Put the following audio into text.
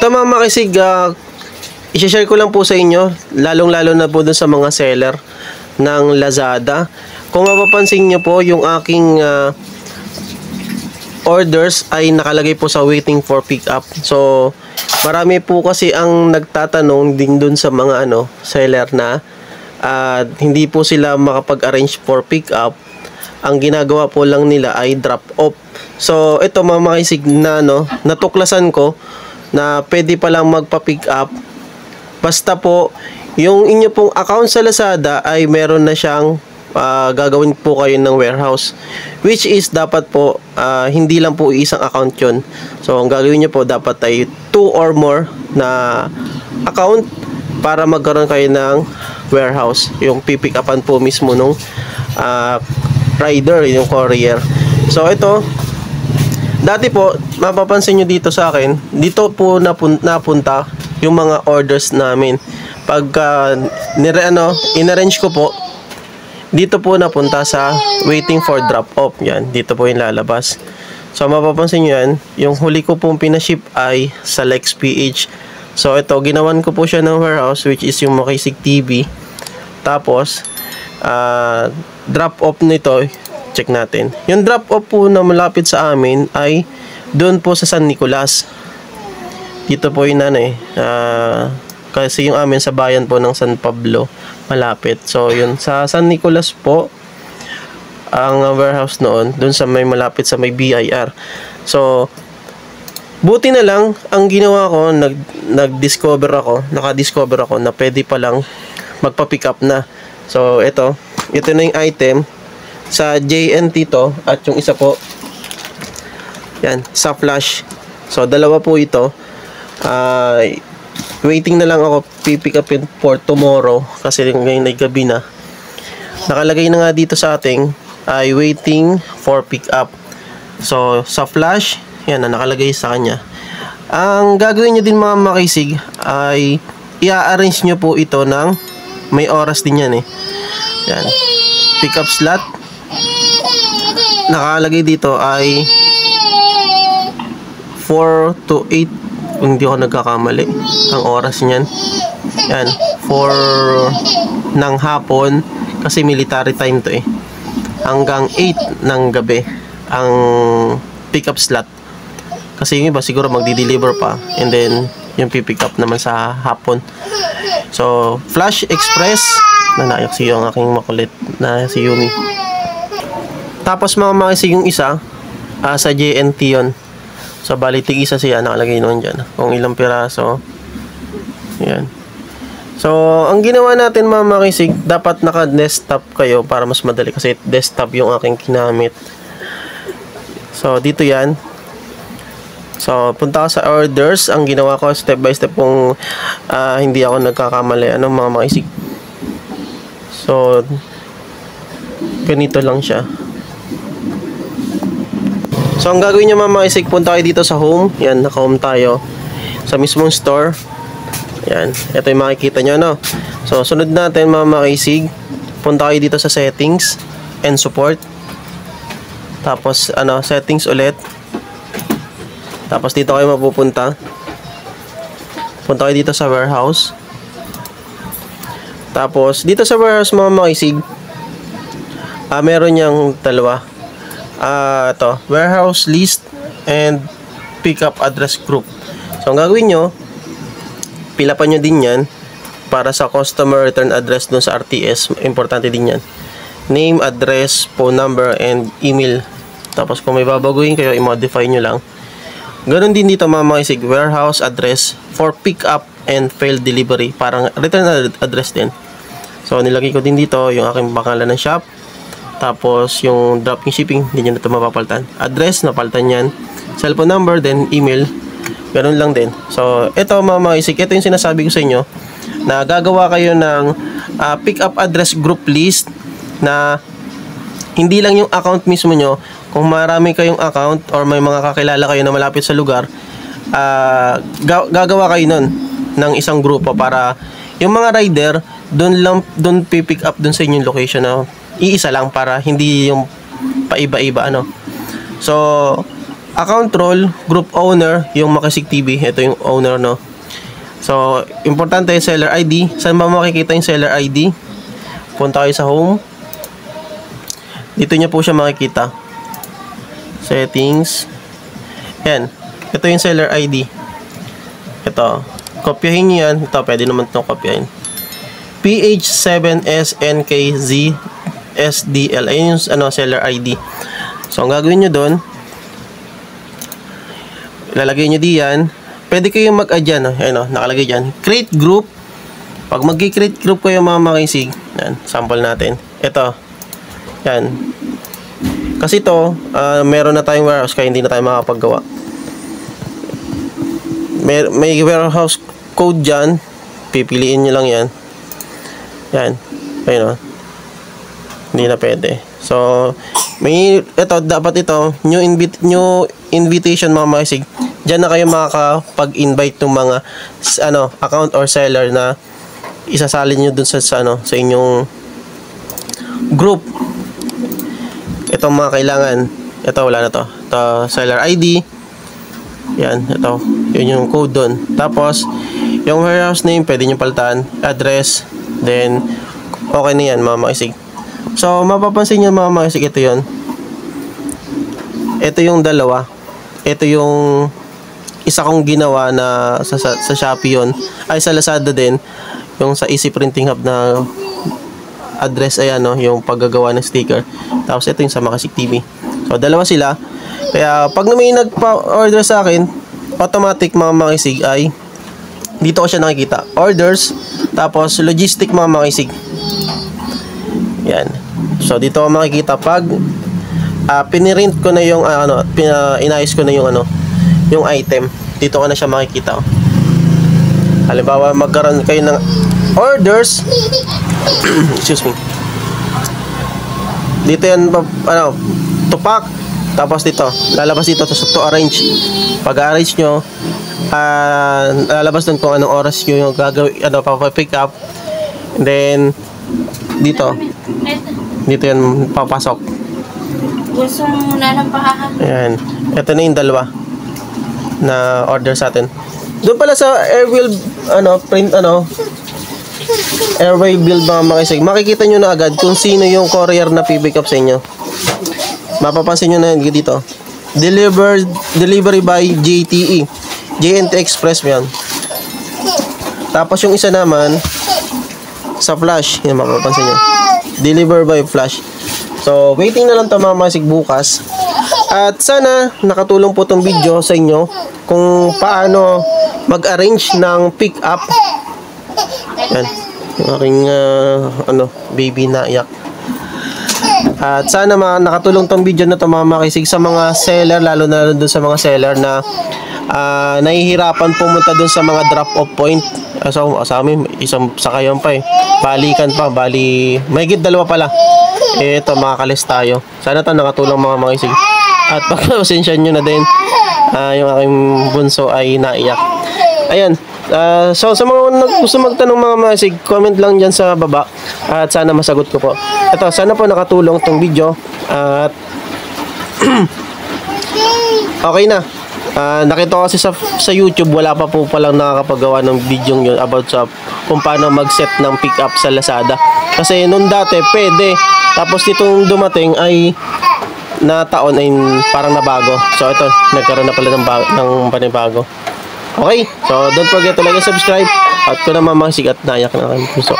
Ito mga makisig, i-share ko lang po sa inyo, lalong-lalo na po dun sa mga seller ng Lazada. Kung mapapansin nyo po, yung aking orders ay nakalagay po sa waiting for pickup. So, marami po kasi ang nagtatanong din dun sa mga seller na hindi po sila makapag-arrange for pickup. Ang ginagawa po lang nila ay drop off. So, ito mga makisig na natuklasan ko na pwede palang magpa-pick up. Basta po, yung inyo pong account sa Lazada ay meron na siyang gagawin po kayo ng warehouse. Which is dapat po, hindi lang po isang account yun. So, ang gagawin nyo po dapat ay 2 or more na account para magkaroon kayo ng warehouse. Yung pipick upan po mismo nung rider, yung courier. So, ito, dati po, mapapansin nyo dito sa akin, dito po napunta yung mga orders namin. Pagka in-arrange ko po, dito po napunta sa waiting for drop off. Yan, dito po yung lalabas. So, mapapansin nyo yan, yung huli ko pong pinaship ay sa Lex PH. So, ito, ginawan ko po siya ng warehouse, which is yung Makisig TV. Tapos, drop off nito, check natin. Yung drop off po na malapit sa amin ay doon po sa San Nicolas. Dito po yung kasi yung amin sa bayan po ng San Pablo malapit. So yun sa San Nicolas po ang warehouse noon, doon sa may malapit sa may BIR. So buti na lang ang ginawa ko, nakadiscover ako na pwede pa lang magpa-pick up na. So ito na yung item sa JNT to, at yung isa po yan sa Flash. So dalawa po ito. Waiting na lang ako, pipick up in for tomorrow kasi ngayon ay gabi na. Nakalagay na nga dito sa ating ay waiting for pick up. So sa Flash, yan na nakalagay sa kanya. Ang gagawin nyo din mga makisig ay i-arrange nyo po ito ng may oras din yan yan, pick up slot. Nakalagay dito ay 4 to 8, kung hindi ako nagkakamali ang oras niyan. Yan, 4 ng hapon kasi military time to hanggang 8 ng gabi ang pick up slot. Kasi yung iba siguro magdi-deliver pa, and then yung pipick up naman sa hapon. So Flash Express, nanayak siyo ang aking makulit na si Yumi. Tapos mga makisig yung isa sa JNT yon. So bali tig-isa siya nakalagay noon dyan kung ilang piraso. Yan. So ang ginawa natin mga makisig, dapat naka-desktop kayo para mas madali kasi desktop yung aking ginamit. So dito yan. So punta ka sa orders. Ang ginawa ko step by step kung hindi ako nagkakamali mga makisig. So ganito lang siya. So ang gagawin nyo mga makisig, punta kayo dito sa home. Yan, naka-home tayo sa mismong store. Yan, ito yung makikita nyo So sunod natin mga makisig, punta kayo dito sa settings and support. Tapos settings ulit. Tapos dito kayo mapupunta. Punta kayo dito sa warehouse. Tapos dito sa warehouse mga makisig, meron niyang dalawa. Ito, warehouse list and pickup address group. So ang gagawin nyo, pilapan nyo din yan para sa customer return address dun sa RTS. Importante din yan, name, address, phone number, and email. Tapos kung may babaguhin kayo, i-modify nyo lang. Ganon din dito mga makisig, warehouse address for pickup and failed delivery, parang return address din. So nilagay ko din dito yung aking pangalan ng shop. Tapos yung dropping shipping, hindi nyo na ito mapapalitan. Address, napalitan yan. Cellphone number, then email. Ganun lang din. So ito mga makisig, ito yung sinasabi ko sa inyo, na gagawa kayo ng pick up address group list na hindi lang yung account mismo nyo. Kung marami kayong account or may mga kakilala kayo na malapit sa lugar, gagawa kayo nun ng isang grupo para yung mga rider doon pipick up doon sa inyong location iisa lang, para hindi yung paiba-iba So account role, group owner, yung Makisig TV. Ito yung owner, no? So, importante yung seller ID. Saan ba makikita yung seller ID? Punta kayo sa home. Dito nyo po siya makikita. Settings. Yan. Ito yung seller ID. Ito. Kopyahin nyo yan. Ito, pwede naman itong kopyahin. PH7SNKZSDL. Ayun yung seller ID. So, ang gagawin nyo doon, ilalagay nyo diyan. Pwede kayong mag-add dyan. Ayun, nakalagay dyan. Create group. Pag mag-create group kayo mga Makisig, yan, sample natin. Ito. Yan. Kasi ito, meron na tayong warehouse kaya hindi na tayo makapaggawa. May warehouse code dyan. Pipiliin nyo lang yan. Yan. Ayun, hindi na pwede. So, dapat ito, new invitation mga Makisig. Diyan na kayo makakapag-invite ng mga account or seller na isasalin nyo dun sa inyong group. Itong mga kailangan. Ito, wala na to. Ito, seller ID. Yan, ito. Yun yung code dun. Tapos, yung warehouse name, pwede nyo palitan. Address. Then, okay na yan, mga Makisig. So, mapapansin nyo, mga Makisig, ito yun. Ito yung dalawa. Ito yung isa kong ginawa na sa Shopee yun. Ay, sa Lazada din. Yung sa Easy Printing Hub na address, ayan, no, yung paggagawa ng sticker. Tapos, ito yung sa Makisig TV. So, dalawa sila. Kaya, pag may nagpa-order sa akin, automatic, mga Makisig, ay dito ko siya nakikita. Orders, tapos logistic, mga Makisig. Yan. So, dito ko makikita pag pinirint ko na yung inayos ko na yung item. Dito ko na siya makikita. Halimbawa, magkaroon kayo ng orders. Excuse me. Dito yan, to pack. Tapos dito, lalabas dito to arrange. Pag-arrange nyo, lalabas dun kung anong oras nyo yung gagawin, papapick up. And then, dito yan papasok. Gusto mo muna ng pahahan. Ayan. Ito na yung dalawa na order sa atin. Doon pala sa airwheel, airway build, mga Makisig. Makikita nyo na agad kung sino yung courier na pipick up sa inyo. Mapapansin nyo na dito. Delivery by JTE. JNT Express yan. Tapos yung isa naman sa Flash. Yan, mapapansin nyo. Deliver by Flash. So, waiting na lang ito, mga Makisig, bukas. At sana nakatulong po itong video sa inyo kung paano mag-arrange ng pick up. Yan. Yung aking baby na iyak. At sana nakatulong tong video na to, mga Makisig, sa mga seller, lalo na doon sa mga seller na nahihirapan pumunta doon sa mga drop-off point. So, sa amin, isang sakayan pa eh. Balikan pa, may higit dalawa pala. Ito, makakalis tayo. Sana ito nakatulong, mga Makisig. At pagpasensya nyo na din, yung aking bunso ay naiyak. Ayan. So, sa mga gusto magtanong, mga Makisig, comment lang dyan sa baba. At sana masagot ko po. Ito, sana po nakatulong tong video. At okay na. Nakita ko kasi sa YouTube, wala pa po palang nakakapagawa ng video yun about sa kung paano mag-set ng pick up sa Lazada. Kasi nung dati, pwede. Tapos ditong dumating ay na taon ay parang nabago. So ito, nagkaroon na pala ng panibago. Okay, so don't forget to like and subscribe. At ko na, mga Makisig, at nayak na ang puso.